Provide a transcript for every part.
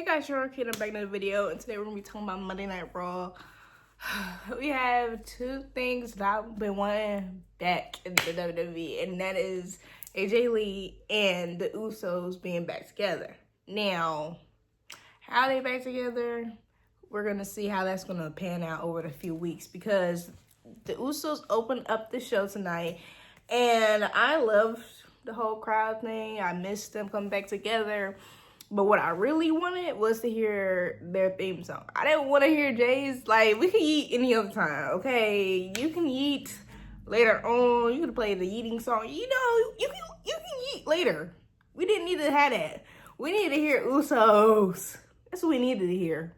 guys, Sharon Kate, I'm back in another video, and today we're gonna be talking about Monday Night Raw. We have two things that I've been wanting back in the WWE, and that is AJ Lee and the Usos being back together. Now, how are they back together? We're gonna see how that's gonna pan out over the few weeks, because the Usos opened up the show tonight, and I love the whole crowd thing. I missed them coming back together. But what I really wanted was to hear their theme song. I didn't want to hear Jay's. Like, we can eat any other time, okay? You can eat later on. You can play the eating song. You know, you can eat later. We didn't need to have that. We needed to hear Usos. That's what we needed to hear.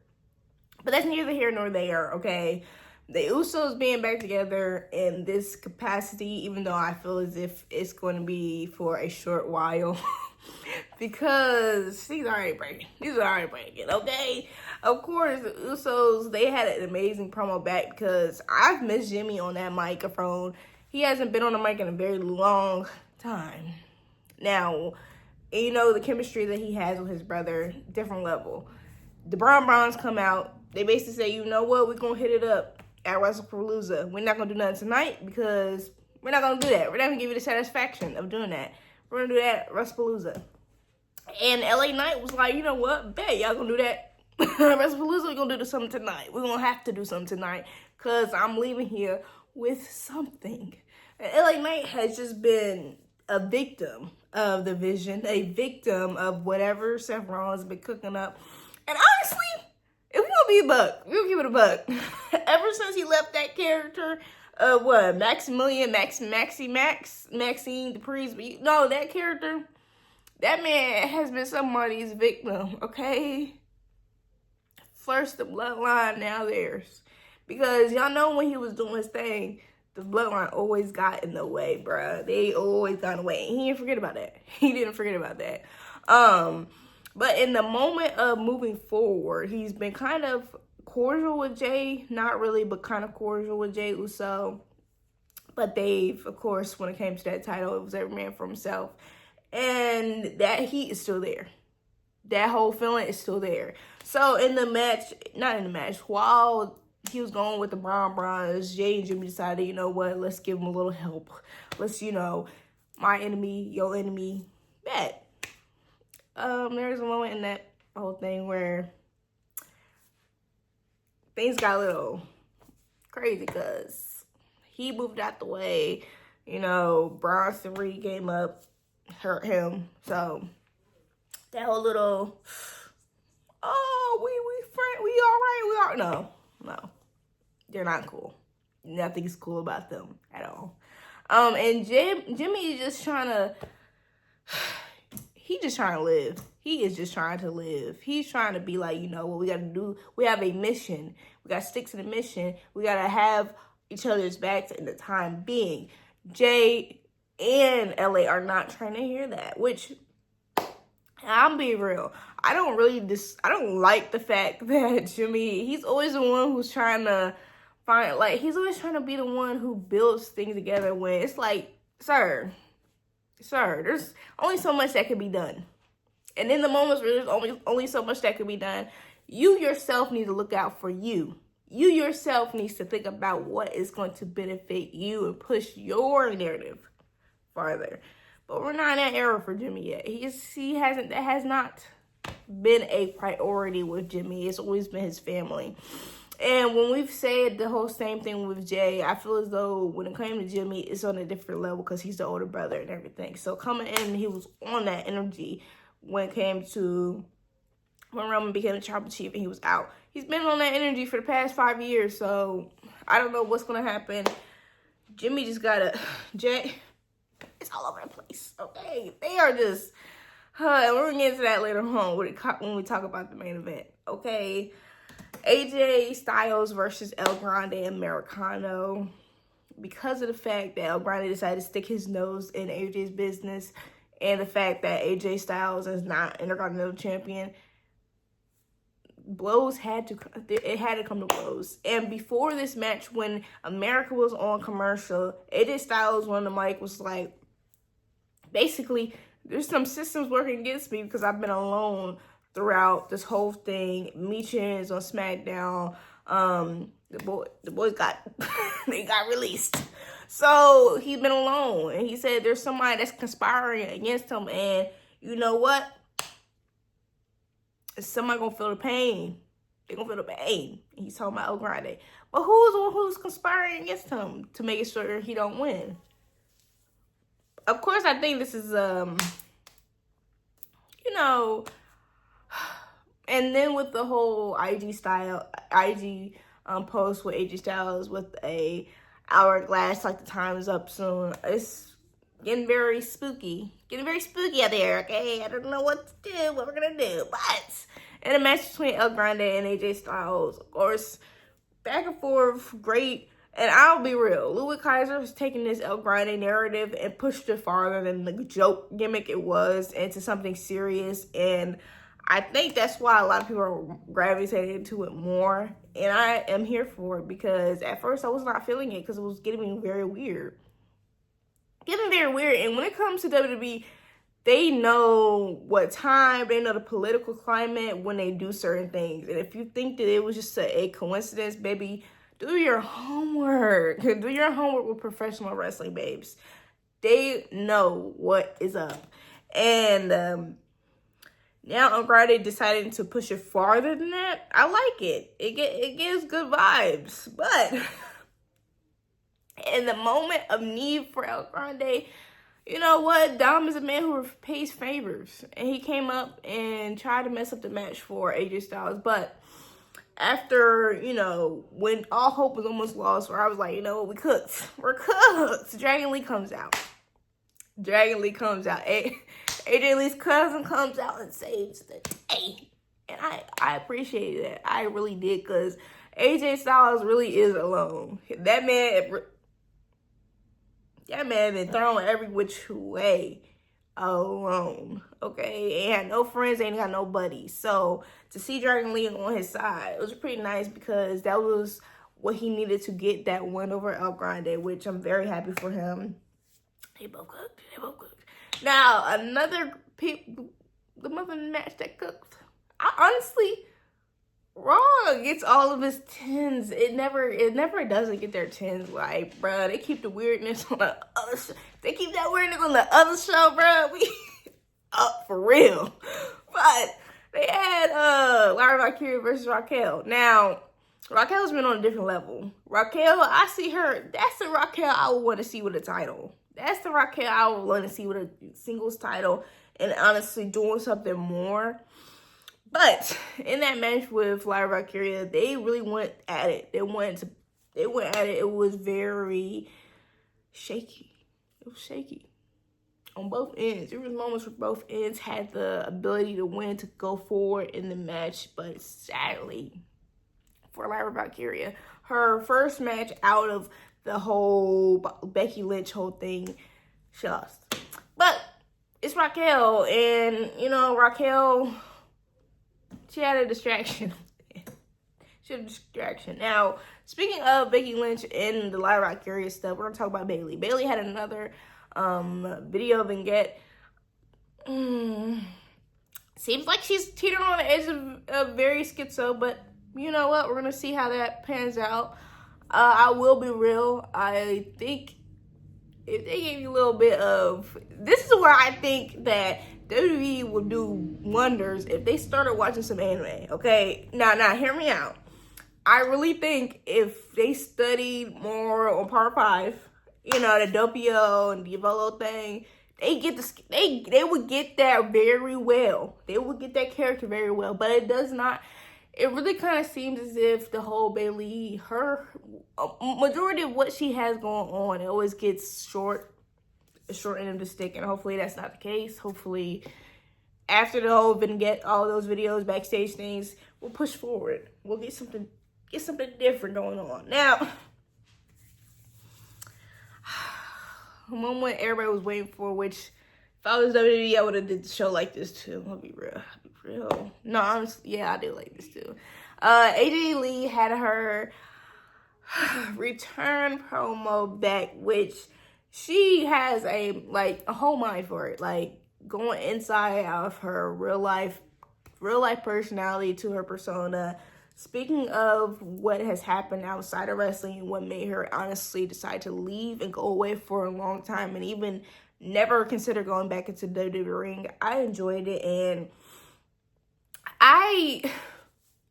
But that's neither here nor there, okay? The Usos being back together in this capacity, even though I feel as if it's going to be for a short while. Because these are already breaking, okay? Of course, the Usos, they had an amazing promo back, because I've missed Jimmy on that microphone. He hasn't been on the mic in a very long time. Now, you know, the chemistry that he has with his brother, different level. The Browns come out. They basically say, you know what, we're going to hit it up at WrestlePalooza. We're not going to do nothing tonight, because we're not going to do that. We're not going to give you the satisfaction of doing that. We're going to do that at WrestlePalooza. And LA Knight was like, you know what? Bet y'all gonna do that. WrestlePalooza, we're gonna do something tonight. We're gonna have to do something tonight, because I'm leaving here with something. And LA Knight has just been a victim of the vision, a victim of whatever Seth Rollins has been cooking up. And honestly, if we're gonna be a buck, we'll give it a buck. Ever since he left that character, Maxine Dupree's, no, that character, that man has been somebody's victim, okay? First the bloodline, now theirs. Because y'all know when he was doing his thing, the bloodline always got in the way, bruh. They always got in the way. And he didn't forget about that. He didn't forget about that. But in the moment of moving forward, he's been kind of cordial with Jay. Not really, but kind of cordial with Jay Uso. But they've, of course, when it came to that title, it was every man for himself. And that heat is still there. That whole feeling is still there. So in the match, not in the match, while he was going with the Browns, Jay and Jimmy decided, you know what, let's give him a little help. Let's, you know, my enemy, your enemy, bet. There's a moment in that whole thing where things got a little crazy, because he moved out the way. You know, Braun Theory came up, hurt him. So that whole little, we all right, no, they're not cool. Nothing's cool about them at all. And Jimmy is just trying to, he's just trying to live. He is just trying to live. He's trying to be like, you know what we got to do? We have a mission. We got to stick to the mission. We got to have each other's backs in the time being. Jay and LA are not trying to hear that, which, I'm being real, I don't like the fact that Jimmy, he's always the one who's trying to find, like, he's always trying to be the one who builds things together, when it's like, sir, there's only so much that can be done. And in the moments where there's only so much that can be done, you yourself need to look out for you. You yourself needs to think about what is going to benefit you and push your narrative farther. But we're not in that era for Jimmy yet. That has not been a priority with Jimmy. It's always been his family. And when we've said the whole same thing with Jay, I feel as though when it came to Jimmy, it's on a different level, because he's the older brother and everything. So coming in, he was on that energy when it came to when Roman became the tribal chief and he was out. He's been on that energy for the past 5 years, so I don't know what's going to happen. Jimmy just Jay, it's all over the place, okay? They are just, and we're going to get into that later on when we talk about the main event, okay? AJ Styles versus El Grande Americano. Because of the fact that El Grande decided to stick his nose in AJ's business, and the fact that AJ Styles is not Intercontinental Champion, blows had to come to blows. And before this match, when America was on commercial, AJ Styles on the mic was like, basically, there's some systems working against me because I've been alone throughout this whole thing. Meechin is on SmackDown. The boys got they got released. So he's been alone, and he said there's somebody that's conspiring against him, and you know what? Somebody gonna feel the pain. They gonna feel the pain. He's talking about El Grande. But who's the one who's conspiring against him to make sure he don't win? Of course, I think this is you know, and then with the whole IG post with AJ Styles with a hourglass, like the time is up soon. It's getting very spooky. Getting very spooky out there, okay? I don't know what to do, what we're gonna do. But in a match between El Grande and AJ Styles, of course, back and forth, great. And I'll be real, Louis Kaiser has taken this El Grande narrative and pushed it farther than the joke gimmick it was into something serious. And I think that's why a lot of people are gravitating to it more. And I am here for it, because at first I was not feeling it because it was getting very weird. And when it comes to WWE, they know what time, they know the political climate when they do certain things. And if you think that it was just a coincidence, baby, do your homework. Do your homework with professional wrestling, babes. They know what is up. And now Andrade decided to push it farther than that. I like it. It gives good vibes. But in the moment of need for El Grande, you know what? Dom is a man who pays favors. And he came up and tried to mess up the match for AJ Styles. But after, you know, when all hope was almost lost, where I was like, you know what, we're cooked. Dragon Lee comes out. AJ Lee's cousin comes out and saves the day. And I appreciate that. I really did, because AJ Styles really is alone. That man been thrown every which way alone. Okay? Ain't had no friends, ain't got no buddies. So to see Dragon Lee on his side, it was pretty nice, because that was what he needed to get that win over El Grande, which I'm very happy for him. They both cooked. Now, the mother match that cooked. Raw gets all of his 10s. It never doesn't get their 10s. Like, bruh, they keep the weirdness on the other show. They keep that weirdness on the other show, bruh. We up for real. But they had Lyra Valkyria versus Raquel. Now, Raquel's been on a different level. Raquel, I see her. That's the Raquel I would want to see with a title. That's the Raquel I would want to see with a singles title, and honestly doing something more. But in that match with Lyra Valkyria, they really went at it. They went at it. It was very shaky. It was shaky on both ends. There was moments where both ends had the ability to win, to go forward in the match. But sadly, for Lyra Valkyria, her first match out of the whole Becky Lynch whole thing, she lost. But it's Raquel, and you know, Raquel, she had a distraction. Now, speaking of Becky Lynch and the Lyra Valkyria stuff, we're gonna talk about Bayley. Bayley had another video vignette. Seems like she's teetering on the edge of very schizo, but you know what? We're gonna see how that pans out. I will be real. I think if they gave you a little bit of, this is where I think that WWE would do wonders if they started watching some anime. Okay, now hear me out. I really think if they studied more on Part 5, you know, the Doppio and Diavolo thing, they would get that very well. They would get that character very well, but it does not. It really kind of seems as if the whole Bayley, her majority of what she has going on, it always gets short end of the stick, and hopefully that's not the case. Hopefully, after the whole vignette, all those videos, backstage things, we'll push forward. We'll get something different going on. Now, the moment everybody was waiting for, which if I was WWE, I would have did the show like this too. I'll be real. No, honestly, yeah, I do like this too. AJ Lee had her return promo back, which she has a whole mind for it. Like, going inside out of her real life real life personality to her persona. Speaking of what has happened outside of wrestling, what made her honestly decide to leave and go away for a long time and even never consider going back into WWE ring, I enjoyed it, and I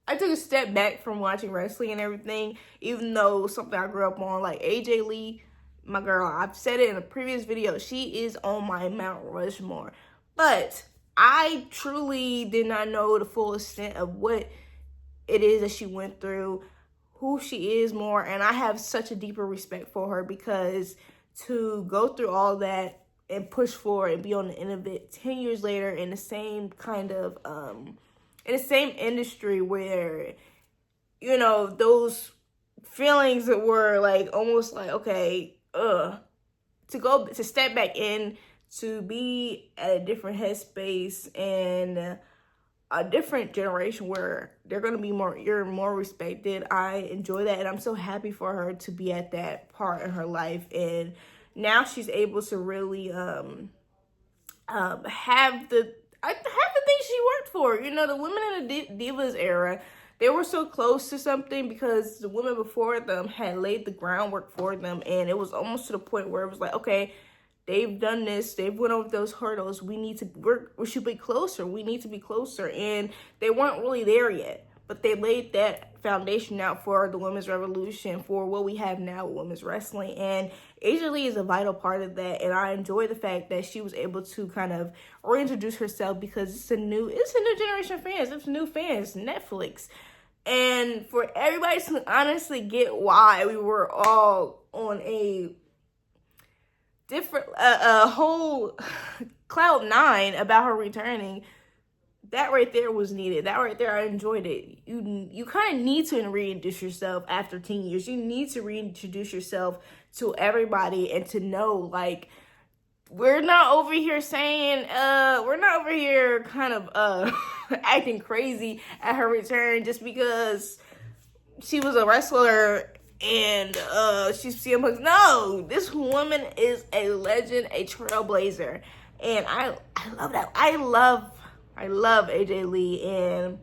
took a step back from watching wrestling and everything, even though something I grew up on, like AJ Lee, my girl, I've said it in a previous video, she is on my Mount Rushmore. But I truly did not know the full extent of what it is that she went through, who she is more, and I have such a deeper respect for her, because to go through all that and push forward and be on the end of it 10 years later in the same kind of in the same industry where, you know, those feelings that were like almost like, okay, to step back in, to be at a different headspace and a different generation where they're going to be you're more respected. I enjoy that, and I'm so happy for her to be at that part in her life, and now she's able to really have the things she worked for. You know, the women in the Divas era, they were so close to something because the women before them had laid the groundwork for them, and it was almost to the point where it was like, okay, they've done this, they've went over those hurdles, we should be closer, we need to be closer, and they weren't really there yet, but they laid that foundation out for the women's revolution, for what we have now with women's wrestling, and AJ Lee is a vital part of that, and I enjoy the fact that she was able to kind of reintroduce herself, because it's a new generation of fans, it's new fans, Netflix, and for everybody to honestly get why we were all on a different, a whole cloud nine about her returning, that right there was needed. That right there, I enjoyed it. You kind of need to reintroduce yourself after 10 years. You need to reintroduce yourself to everybody and to know, like, we're not over here saying, we're not over here kind of acting crazy at her return just because she was a wrestler and she's CM Punk. No, this woman is a legend, a trailblazer, and I love that. I love AJ Lee, and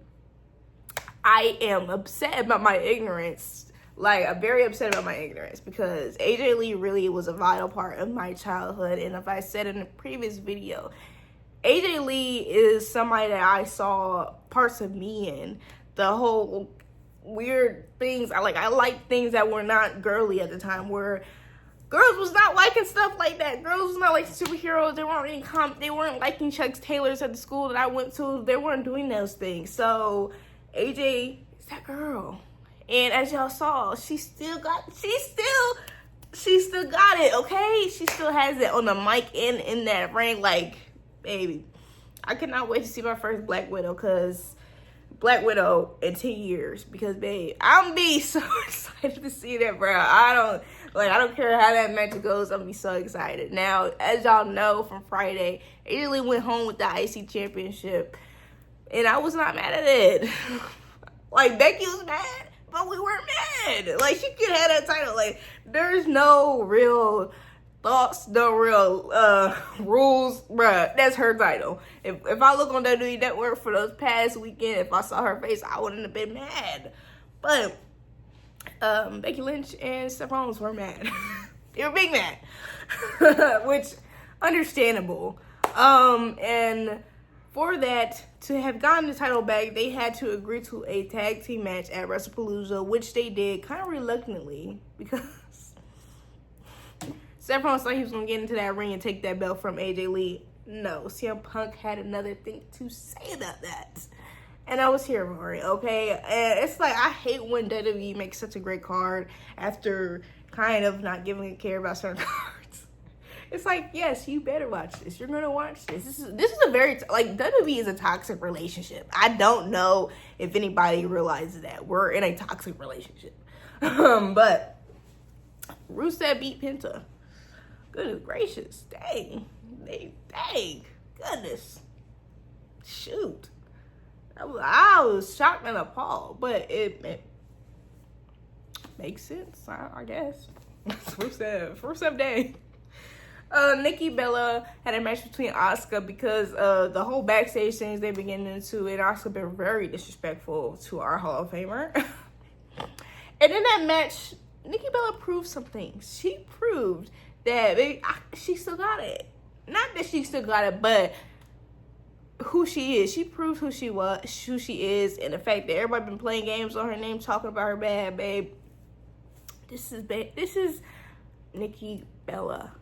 I am upset about my ignorance. Like, I'm very upset about my ignorance, because AJ Lee really was a vital part of my childhood, and if I said in a previous video, AJ Lee is somebody that I saw parts of me in. The whole weird things, I like things that were not girly at the time, where girls was not liking stuff like that. Girls was not liking superheroes. They weren't liking Chuck Taylors at the school that I went to. They weren't doing those things. So AJ is that girl, and as y'all saw, she still got it. Okay, she still has it on the mic and in that ring. Like, baby, I cannot wait to see my first Black Widow, because Black Widow in 10 years, because babe, I'm be so excited to see that, bro. I don't care how that match goes, I'm be so excited. Now, as y'all know from Friday, AJ Lee went home with the IC championship, and I was not mad at it. Like, Becky was mad, but we weren't mad. Like, she could have that title. Like, there's no real thoughts, no real rules, bruh. That's her title. If I look on WWE Network for those past weekend, if I saw her face, I wouldn't have been mad. But Becky Lynch and Seth Rollins were mad. They were big mad, which understandable. And for that to have gotten the title back, they had to agree to a tag team match at WrestlePalooza, which they did kind of reluctantly, because Seth Rollins thought he was going to get into that ring and take that belt from AJ Lee. No, CM Punk had another thing to say about that, and I was here for it, okay? And it's like, I hate when WWE makes such a great card after kind of not giving a care about certain cards. It's like, yes, you better watch this. You're going to watch this. This is a very, like, WWE is a toxic relationship. I don't know if anybody realizes that. We're in a toxic relationship. But Rusev beat Penta. Goodness gracious. Dang. Goodness. Shoot. I was shocked and appalled, but it makes sense, I guess. Rusev Day. Nikki Bella had a match between Asuka because the whole backstage things they've been getting into, and Asuka been very disrespectful to our Hall of Famer. And in that match, Nikki Bella proved something. She proved that she still got it. Not that she still got it, but who she is. She proved who she is, and the fact that everybody been playing games on her name, talking about her bad, babe. This is Nikki Bella.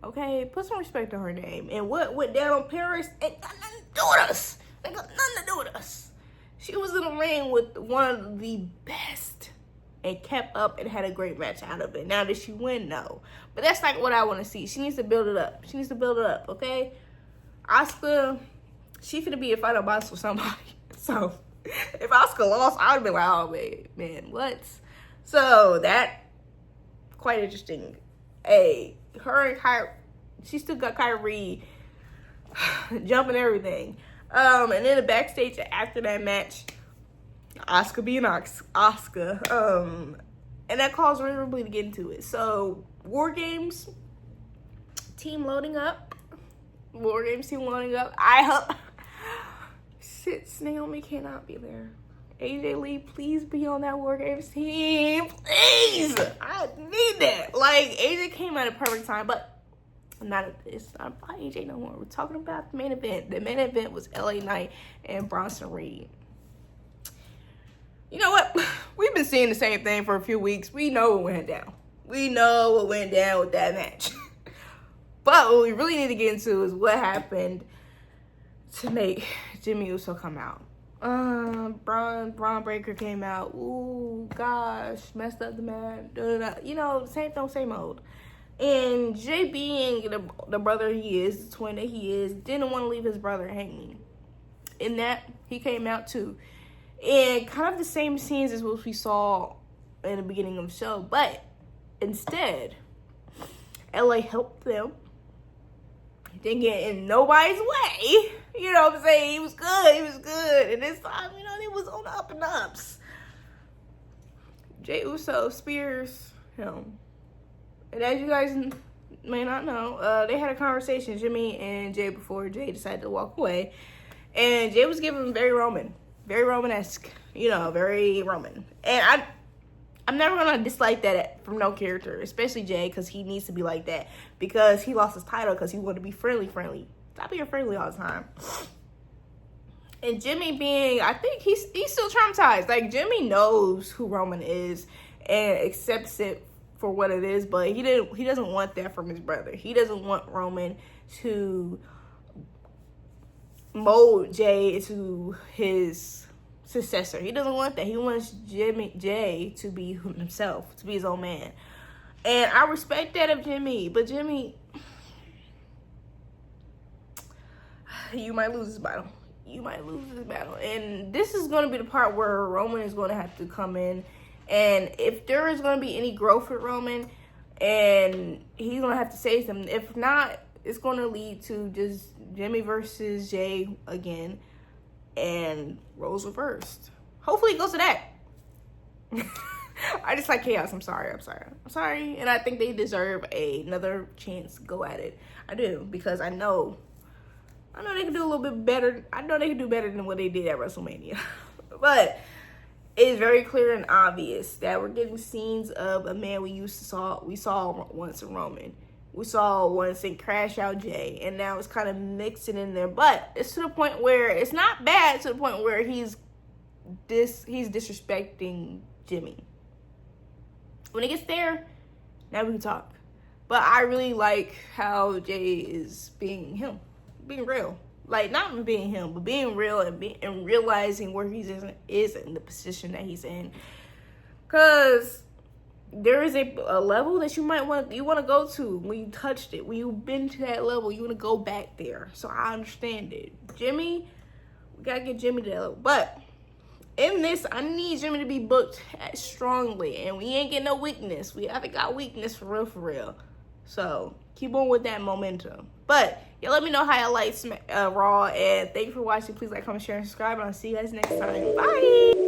Okay, put some respect on her name. And what went down on Paris ain't got nothing to do with us. Ain't got nothing to do with us. She was in the ring with one of the best and kept up and had a great match out of it. Now, did she win? No. But that's not what I want to see. She needs to build it up. She needs to build it up, okay? Asuka, she finna be a final boss with somebody. So, if Asuka lost, I would have been like, oh, man, what? So, that, quite interesting. Hey, her and Kyrie, she still got Kyrie jumping everything. And then the backstage after that match, Asuka being Asuka. And that caused Rhea Ripley to get into it. So, War Games team loading up. War Games team loading up. I hope. Shit, Naomi cannot be there. AJ Lee, please be on that War Games team. Please! I need that. Like, AJ came at a perfect time, but it's not about AJ no more. We're talking about the main event. The main event was LA Knight and Bronson Reed. You know what? We've been seeing the same thing for a few weeks. We know what went down. We know what went down with that match. But what we really need to get into is what happened to make Jimmy Uso come out. Braun Breaker came out. Ooh, gosh, messed up the man. You know, same old. And Jay, being the brother he is, the twin that he is, didn't want to leave his brother hanging. In that, he came out too. And kind of the same scenes as what we saw in the beginning of the show. But instead, LA helped them. Didn't get in nobody's way. You know what I'm saying? He was good. And this time, you know, he was on the up and ups. Jey Uso spears him. And as you guys may not know, they had a conversation, Jimmy and Jay, before Jay decided to walk away. And Jay was giving him very Roman-esque, you know, very Roman. And I'm never going to dislike that from no character, especially Jay, because he needs to be like that. Because he lost his title because he wanted to be friendly. Stop being friendly all the time. And Jimmy being, I think he's still traumatized. Like, Jimmy knows who Roman is and accepts it for what it is, but he doesn't want that from his brother. He doesn't want Roman to mold Jay into his successor. He doesn't want that. He wants Jay to be himself, to be his own man. And I respect that of Jimmy, but Jimmy, you might lose this battle. And this is going to be the part where Roman is going to have to come in. And if there is going to be any growth with Roman, and he's going to have to say something. If not, it's going to lead to just Jimmy versus Jay again, and roles reversed. Hopefully it goes to that. I just like chaos. I'm sorry. And I think they deserve another chance to go at it. I do, because I know they can do a little bit better. I know they can do better than what they did at WrestleMania. But it's very clear and obvious that we're getting scenes of a man we saw once in Roman. We saw once in Crash Out Jay, and now it's kind of mixing in there. But it's to the point where it's not bad, to the point where he's disrespecting Jimmy. When it gets there, now we can talk. But I really like how Jay is being him, being real. Like, not being him, but being real and realizing where he is in the position that he's in. Because there is a level that you want to go to when you touched it. When you've been to that level, you want to go back there. So I understand it. Jimmy, we got to get Jimmy to that level. But in this, I need Jimmy to be booked strongly. And we ain't getting no weakness. We haven't got weakness for real. So keep on with that momentum. But y'all let me know how y'all like Raw. And thank you for watching. Please like, comment, share, and subscribe. And I'll see you guys next time. Bye.